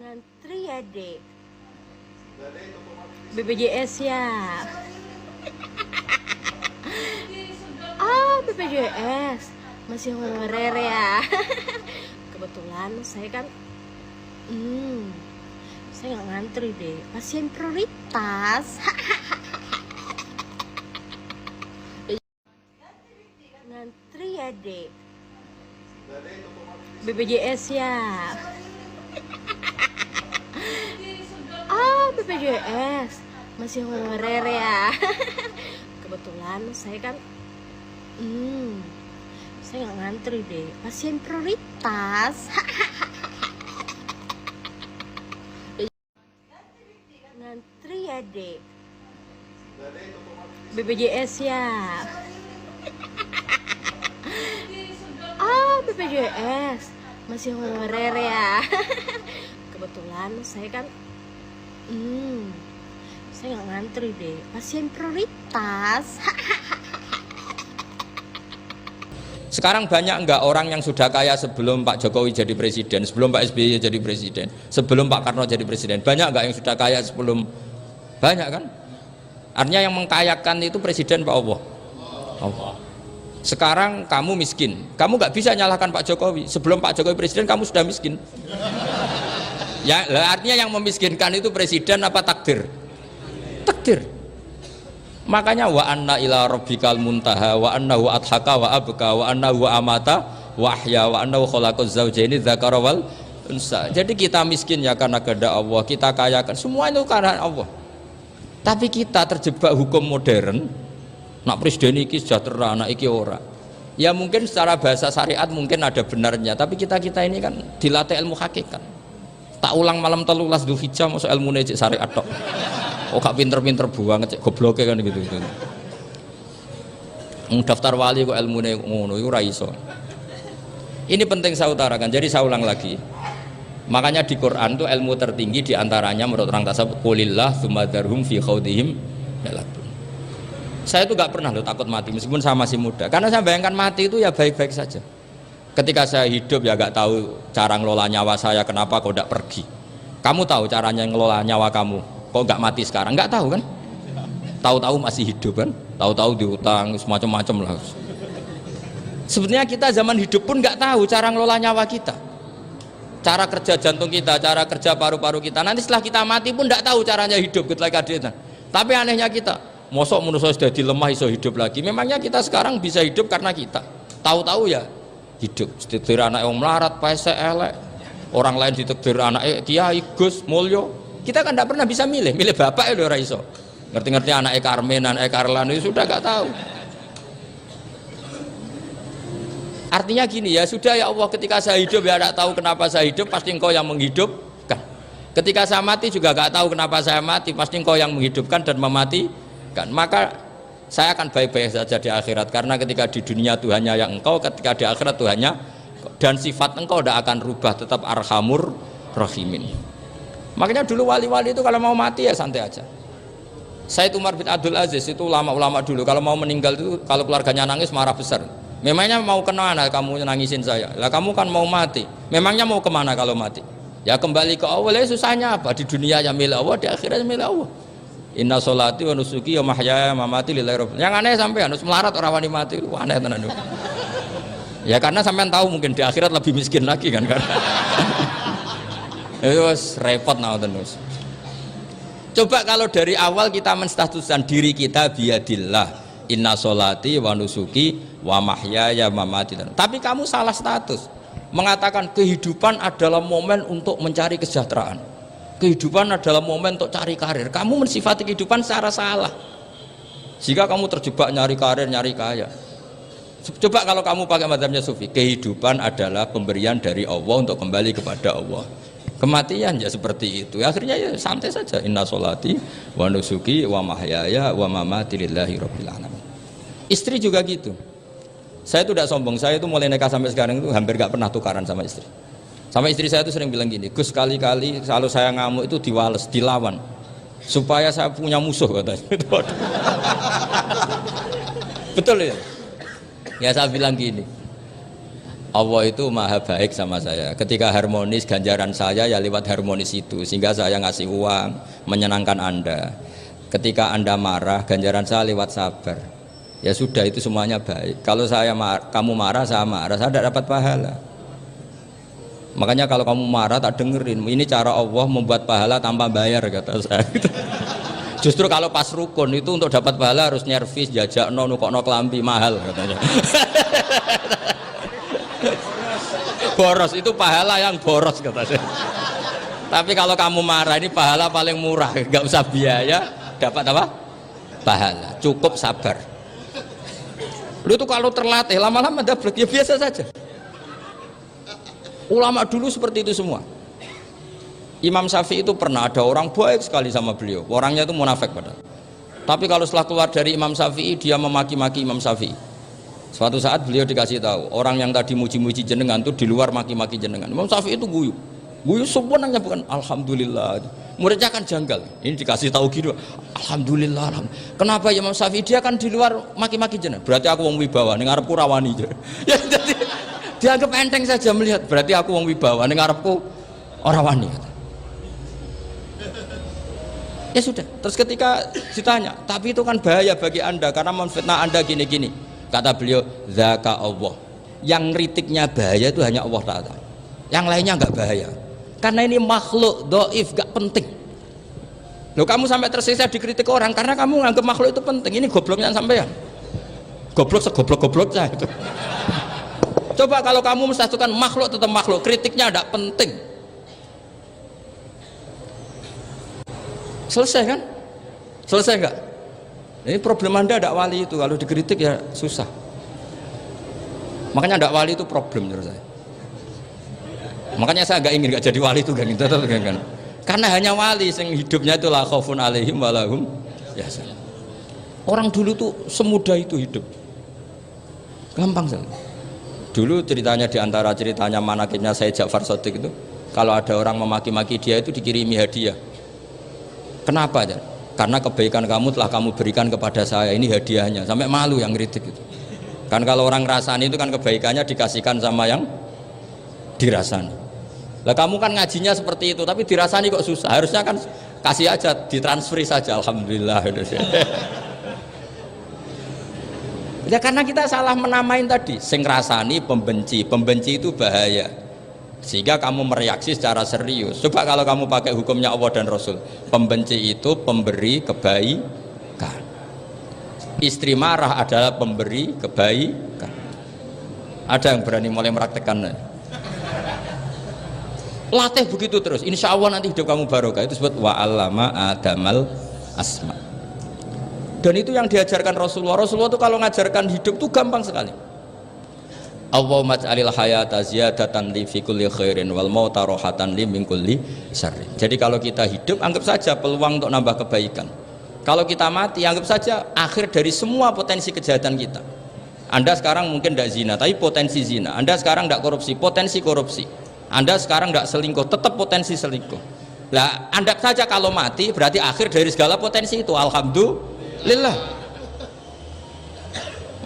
Ngantri ya dek. BPJS ya. BPJS masih honorer ya. Kebetulan saya kan saya nggak ngantri deh, pasien prioritas. Ngantri ya dek. BPJS ya. BPJS masih honorer ya. Kebetulan saya kan saya nggak ngantri deh, pasien prioritas. Ngantri ya dek. BPJS ya. BPJS masih honorer ya. Kebetulan saya kan saya nggak ngantri deh, pasien prioritas. Sekarang banyak enggak orang yang sudah kaya sebelum Pak Jokowi jadi presiden, sebelum Pak SBY jadi presiden, sebelum Pak Karno jadi presiden? Banyak enggak yang sudah kaya sebelum? Banyak kan? Artinya yang mengkayakan itu presiden Pak Allah. Allah. Sekarang kamu miskin, kamu nggak bisa nyalahkan Pak Jokowi. Sebelum Pak Jokowi presiden kamu sudah miskin. Ya, artinya yang memiskinkan itu presiden apa takdir? Takdir. Makanya wa anna ila rabbikal muntaha wa annahu adhaka wa abka wa annahu amata wa ahya wa annahu khalaqaz zawjaini dzakara wal unsa. Jadi kita miskin ya karena kehendak Allah, kita kaya kan semua itu karena Allah. Tapi kita terjebak hukum modern. Nak presiden iki sejahtera, nak iki ora. Ya mungkin secara bahasa syariat mungkin ada benarnya, tapi kita ini kan dilatih ilmu hakikat. Tak ulang malam 13 Dzulhijjah masuk ilmune cek syariat tok. Oh gak pinter-pinter banget cek gobloke kan gitu. Daftar wali kok ilmune ngono iku ora iso. Ini penting saya utarakan. Jadi saya ulang lagi. Makanya di Quran itu ilmu tertinggi diantaranya menurut orang tasawuf qulillah tsumma dzarhum fi khaudihim yalabun. Saya itu gak pernah takut mati meskipun saya masih muda. Karena saya bayangkan mati itu ya baik-baik saja. Ketika saya hidup ya gak tahu cara ngelola nyawa saya, kenapa kok gak pergi. Kamu tahu caranya ngelola nyawa kamu, kok gak mati sekarang? Gak tahu kan? Tahu-tahu masih hidup kan? Tahu-tahu diutang, semacam-macam lah. Sebenarnya kita zaman hidup pun gak tahu cara ngelola nyawa kita. Cara kerja jantung kita, cara kerja paru-paru kita. Nanti setelah kita mati pun gak tahu caranya hidup ketika dia. Tapi anehnya kita, mosok manusia sudah dilemah iso hidup lagi. Memangnya kita sekarang bisa hidup karena kita tahu-tahu ya hidup. Ditakdir anak yang melarat, paese elek. Orang lain ditakdir anak kiai, Gus, mulyo. Kita kan tidak pernah bisa milih bapak itu ora iso. Ngerti-ngerti anak Karmen, anak Karlan itu sudah gak tahu. Artinya gini ya, sudah ya Allah, ketika saya hidup ya tidak tahu kenapa saya hidup, pasti Engkau yang menghidupkan. Ketika saya mati juga gak tahu kenapa saya mati, pasti Engkau yang menghidupkan dan mematikan. Maka saya akan baik-baik saja di akhirat, karena ketika di dunia Tuhannya yang Engkau, ketika di akhirat Tuhannya, dan sifat Engkau tidak akan rubah, tetap arhamur rahimin. Makanya dulu wali-wali itu kalau mau mati ya santai aja. Said Umar bin Abdul Aziz itu ulama-ulama dulu kalau mau meninggal itu kalau keluarganya nangis marah besar. Memangnya mau kemana kamu nangisin saya? Lah kamu kan mau mati. Memangnya mau kemana kalau mati? Ya kembali ke Allah. Susahnya apa? Di dunia ya milik Allah, di akhirat milik Allah. Inna sholati wa nusuki wa mahyaya wa mamati lillahi rabbil. Yang aneh sampai harus melarat orang wani mati. Wah, aneh tenan. Ya karena sampean tahu mungkin di akhirat lebih miskin lagi kan. Itu repot terus. Coba kalau dari awal kita menstatuskan diri kita biadillah. Inna sholati wa nusuki wa mahyaya wa mamati. Tapi kamu salah status. Mengatakan kehidupan adalah momen untuk mencari kesejahteraan. Kehidupan adalah momen untuk cari karir. Kamu mensifati kehidupan secara salah. Jika kamu terjebak nyari karir, nyari kaya. Coba kalau kamu pakai mazhabnya Sufi, kehidupan adalah pemberian dari Allah untuk kembali kepada Allah. Kematian ya seperti itu. Akhirnya ya santai saja. Inna sholati wa nusuki wa mahyaya wa mamati lillahi rabbil alamin. Istri juga gitu. Saya itu tidak sombong. Saya itu mulai nikah sampai sekarang itu hampir gak pernah tukaran sama istri. Sama istri saya itu sering bilang gini, Gus kali-kali kalau saya ngamuk itu diwales, dilawan supaya saya punya musuh katanya. Betul ya? Ya saya bilang gini, Allah itu maha baik sama saya. Ketika harmonis, ganjaran saya ya lewat harmonis itu, sehingga saya ngasih uang menyenangkan Anda. Ketika Anda marah, ganjaran saya lewat sabar. Ya sudah, itu semuanya baik. Kalau kamu marah, saya tidak dapat pahala. Makanya kalau kamu marah tak dengerin. Ini cara Allah membuat pahala tanpa bayar, kata saya. Justru kalau pas rukun itu untuk dapat pahala harus nyervis, jajak nukokno kelambi mahal, katanya. Boros itu pahala yang boros, katanya. Tapi kalau kamu marah ini pahala paling murah, nggak usah biaya, dapat apa? Pahala. Cukup sabar. Lu itu kalau terlatih lama-lama dapat ya biasa saja. Ulama dulu seperti itu semua. Imam Syafi'i itu pernah ada orang baik sekali sama beliau. Orangnya itu munafik padahal. Tapi kalau setelah keluar dari Imam Syafi'i, dia memaki-maki Imam Syafi'i. Suatu saat beliau dikasih tahu, orang yang tadi muji-muji jenengan itu di luar maki-maki jenengan. Imam Syafi'i itu guyu. Guyu sebenarnya bukan alhamdulillah. Muridnya kan janggal. Ini dikasih tahu gitu. Alhamdulillah. Kenapa Imam Syafi'i? Dia kan di luar maki-maki jenengan. Berarti aku wong wibawa, ning ngarepku rawani. Ya jadi dianggap enteng saja melihat, berarti aku wong wibawa, ning ngarepku ora wani. Ya sudah, terus ketika ditanya, tapi itu kan bahaya bagi Anda karena memfitnah Anda gini-gini. Kata beliau, zaka Allah. Yang kritiknya bahaya itu hanya Allah Ta'ala. Yang lainnya enggak bahaya. Karena ini makhluk dhaif, enggak penting. Loh, kamu sampai tersiksa dikritik orang karena kamu nganggap makhluk itu penting. Ini gobloknya sampean. Goblok segoblok-gobloknya itu. Coba kalau kamu mensatukan makhluk tetap makhluk, kritiknya tidak penting. Selesai kan? Selesai enggak? Ini problem Anda tidak wali itu, kalau dikritik ya susah. Makanya tidak wali itu problem menurut saya. Makanya saya nggak jadi wali itu kan, karena hanya wali yang hidupnya itu la khaufun alaihim walahum yahzanun. Orang dulu tuh semudah itu hidup, gampang sekali. Dulu ceritanya diantara ceritanya manakibnya Sayyid Ja'far Shadiq itu, kalau ada orang memaki-maki dia itu dikirimi hadiah. Kenapa ya? Karena kebaikan kamu telah kamu berikan kepada saya, ini hadiahnya. Sampai malu yang kritik itu. Kan kalau orang rasani itu kan kebaikannya dikasihkan sama yang dirasani. Lah kamu kan ngajinya seperti itu, tapi dirasani kok susah. Harusnya kan kasih aja, ditransferi saja. Alhamdulillah. Ya karena kita salah menamain tadi, sing rasani pembenci. Pembenci itu bahaya. Sehingga kamu mereaksi secara serius. Coba kalau kamu pakai hukumnya Allah dan Rasul, pembenci itu pemberi kebaikan. Istri marah adalah pemberi kebaikan. Ada yang berani mulai mempraktekkan? Latih begitu terus, insya Allah nanti hidup kamu barokah. Itu disebut wa'allama adamal asma. Dan itu yang diajarkan Rasulullah. Rasulullah itu kalau ngajarkan hidup itu gampang sekali. Allahumma ja'alil hayata ziyadatan li fi kulli khairin wal mauta rohatan li min kulli syarrin. Jadi kalau kita hidup anggap saja peluang untuk nambah kebaikan. Kalau kita mati anggap saja akhir dari semua potensi kejahatan kita. Anda sekarang mungkin tidak zina, tapi potensi zina. Anda sekarang tidak korupsi, potensi korupsi. Anda sekarang tidak selingkuh, tetap potensi selingkuh. Lah, anggap saja kalau mati berarti akhir dari segala potensi itu. Alhamdulillah.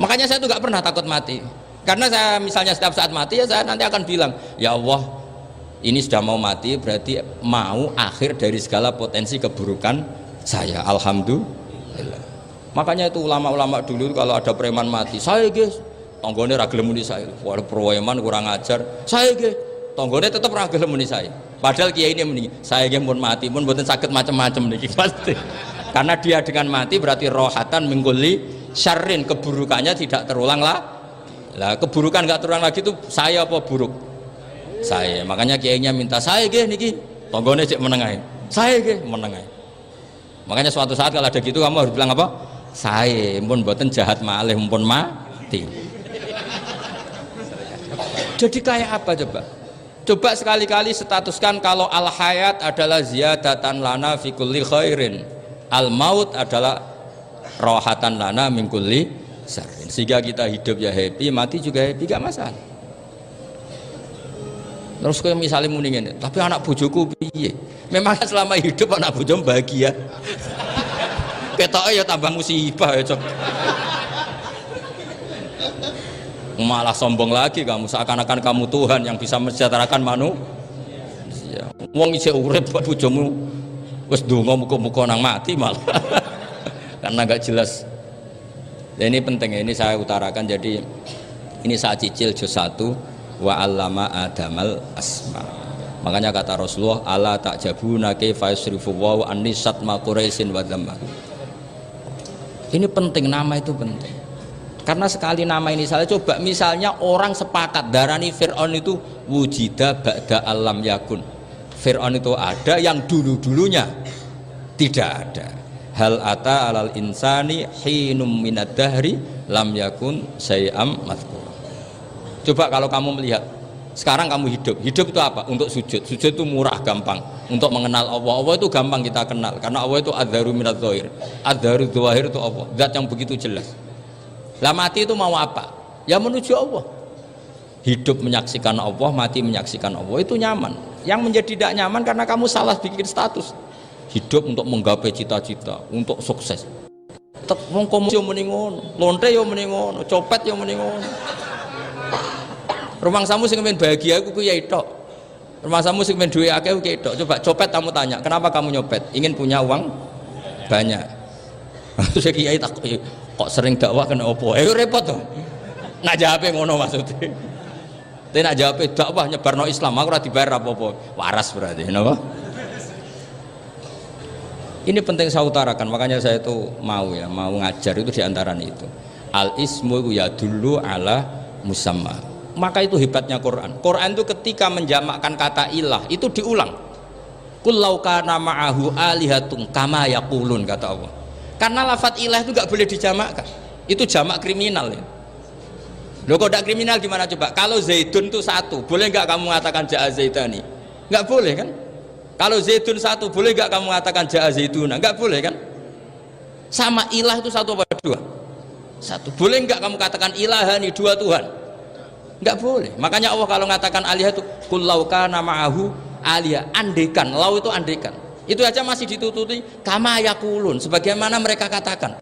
Makanya saya tuh nggak pernah takut mati. Karena saya misalnya setiap saat mati ya saya nanti akan bilang, ya Allah, ini sudah mau mati berarti mau akhir dari segala potensi keburukan saya. Alhamdulillah. Makanya itu ulama-ulama dulu kalau ada preman mati, saya guys, tonggone ra gelem muni saya. Waduh preman kurang ajar. Saya guys, tonggone tetap ra gelem muni saya. Padahal kiai ini muni, saya guys pun mati pun mboten sakit macam-macam niki pasti. Karena dia dengan mati berarti rohatan mengguli syarrin, keburukannya tidak terulang lah. Lah keburukan nggak terulang lagi itu saya apa buruk? Saya. Makanya kiainya minta saya gih niki tonggone cek menengai. Saya gih menengai. Makanya suatu saat kalau ada gitu kamu harus bilang apa? Saya pun buatan jahat malih pun mati. Jadi kayak apa coba? Coba sekali-kali statuskan kalau al hayat adalah ziyadatan lana fi kulli khairin. Al maut adalah rohatan lana min kulli syarrin. Sehingga kita hidup ya happy, mati juga happy, gak masalah. Terus kayak misalnya mendingin, tapi anak bojoku piye? Memang selama hidup anak bojo bahagia. Ketoknya ya tambah musibah ya cok. Malah sombong lagi kamu, seakan-akan kamu Tuhan yang bisa mensejahterakan manusia. Wong isih urip bojomu wis donga muga-muga nang mati malah. Karena enggak jelas. Ya, ini penting, ini saya utarakan. Jadi ini saya cicil juz 1 wa 'allama adamal asma. Makanya kata Rasulullah, ala ta'jabuna kaifa yusrifu wa annisat ma quraisin wa dhamma. Ini penting, nama itu penting. Karena sekali nama ini salah, coba misalnya orang sepakat darani Fir'aun itu wujida ba'da alam yakun. Fir'aun itu ada yang dulu-dulunya tidak ada. Hal ata alal insani hinum minad dahri lam yakun syai'am madhkur. Coba kalau kamu melihat sekarang kamu hidup itu apa? Untuk sujud. Sujud itu murah, gampang. Untuk mengenal Allah. Allah itu gampang kita kenal karena Allah itu adzaru minadz dzahir. Adzaru dzahir itu Allah, zat yang begitu jelas. Lah mati itu mau apa? Ya menuju Allah. Hidup menyaksikan Allah, mati menyaksikan Allah, itu nyaman. Yang menjadi tidak nyaman karena kamu salah bikin status. Hidup untuk menggapai cita-cita, untuk sukses. Wong komo yo muni ngono, lonte yo muni ngono, copet yo muni ngono. Rumang samu sing men bahagia iku kuwi tok. Rumang samu sing men duwe akeh kuwi tok. Coba copet kamu tanya, kenapa kamu nyopet? Ingin punya uang banyak. Terus kiai tak kok sering dakwah kena opo? Repot to. Nak jawabe ngono maksudnya. Tapi nak jawabe dakwah nyebarno Islam, aku ora dibayar apa-apa. Waras berarti, napa? Ini penting saya utarakan, makanya saya itu mau ngajar itu diantaranya itu. Al ismu yadullu ala musamma. Maka itu hebatnya Quran. Quran itu ketika menjamakkan kata ilah itu diulang. Qul law kana ma'ahu alihatun kama yaqulun, kata Allah. Karena lafadz ilah itu nggak boleh dijamakkan. Itu jamak kriminal ya. Loh, kok tidak kriminal gimana coba? Kalau Zaidun itu satu, boleh nggak kamu mengatakan ja'a Zaidani? Nggak boleh kan? Kalau Zaidun satu, boleh nggak kamu mengatakan ja'a Zaiduna? Nggak boleh kan? Sama ilah itu satu apa dua? Satu. Boleh nggak kamu katakan ilahani, dua Tuhan? Nggak boleh. Makanya Allah kalau mengatakan alihah itu qul law kana ma'ahu alihah, andekan. Lau itu andekan. Itu aja masih ditututi kama yakulun, sebagaimana mereka katakan.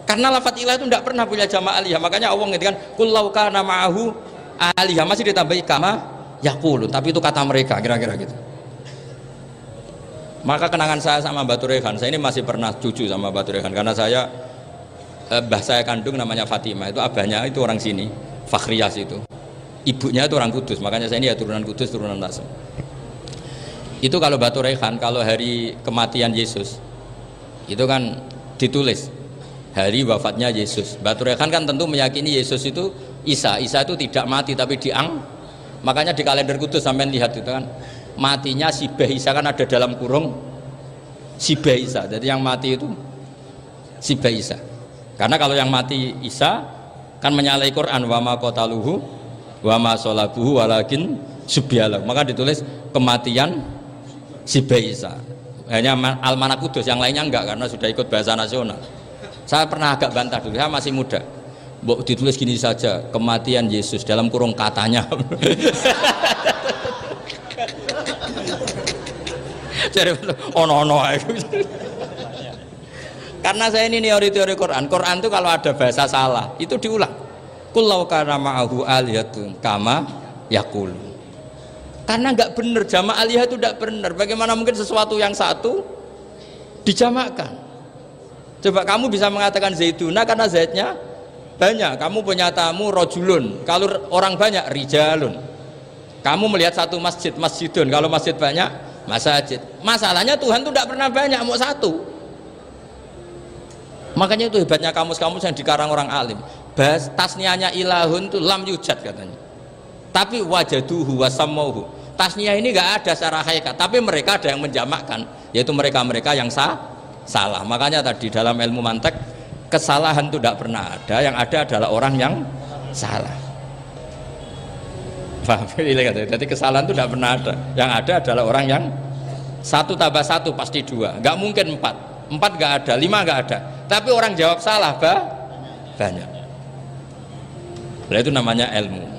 Karena lafadz ilah itu tidak pernah punya jama' alihah. Makanya Allah ngertikan qul law kana ma'ahu alihah, masih ditambahi kama yakulun, tapi itu kata mereka, kira-kira gitu. Maka kenangan saya sama Mbak Turehan, saya ini masih pernah cucu sama Mbak Turehan karena saya mbah saya kandung namanya Fatimah, itu abahnya itu orang sini, Fakhriyas itu. Ibunya itu orang Kudus, makanya saya ini ya turunan Kudus, turunan Nasr. Itu kalau Batu Rehan, kalau hari kematian Yesus itu kan ditulis hari wafatnya Yesus. Batu Rehan kan tentu meyakini Yesus itu Isa itu tidak mati tapi makanya di kalender Kudus sampai lihat itu kan matinya Sibah Isa, kan ada dalam kurung Sibah Isa, jadi yang mati itu Sibah Isa. Karena kalau yang mati Isa kan menyalahi Quran, wa ma qataluhu wa ma sholabuhu walakin subyalah, maka ditulis kematian Sibah Isa. Hanya Almanak Kudus, yang lainnya enggak karena sudah ikut bahasa nasional. Saya pernah agak bantah dulu, saya masih muda. Mbok ditulis gini saja, kematian Yesus dalam kurung katanya. Jadi ono karena saya ini teori Quran. Quran itu kalau ada bahasa salah itu diulang. Qul law kana ma'ahu alihatun kama yaqulun. Karena nggak benar, jamak alihah itu tidak benar. Bagaimana mungkin sesuatu yang satu dijamakkan? Coba kamu bisa mengatakan Zaiduna karena Zaidnya banyak. Kamu punya tamu rojulun, kalau orang banyak rijalun. Kamu melihat satu masjid, masjidun. Kalau masjid banyak, masajid. Masalahnya Tuhan itu tidak pernah banyak, mau satu. Makanya itu hebatnya kamus-kamus yang dikarang orang alim. Bahas tasniahnya ilahun itu lam yujad katanya. Tapi wajaduhu wasamauhu. Tasniah ini nggak ada secara hakikat, tapi mereka ada yang menjamakkan, yaitu mereka-mereka yang salah. Makanya tadi dalam ilmu mantek kesalahan itu tidak pernah ada, yang ada adalah orang yang salah. Paham? Jadi kesalahan itu tidak pernah ada, yang ada adalah orang yang satu tambah satu pasti dua, nggak mungkin empat nggak ada, lima nggak ada, tapi orang jawab salah banyak. Nah, itu namanya ilmu.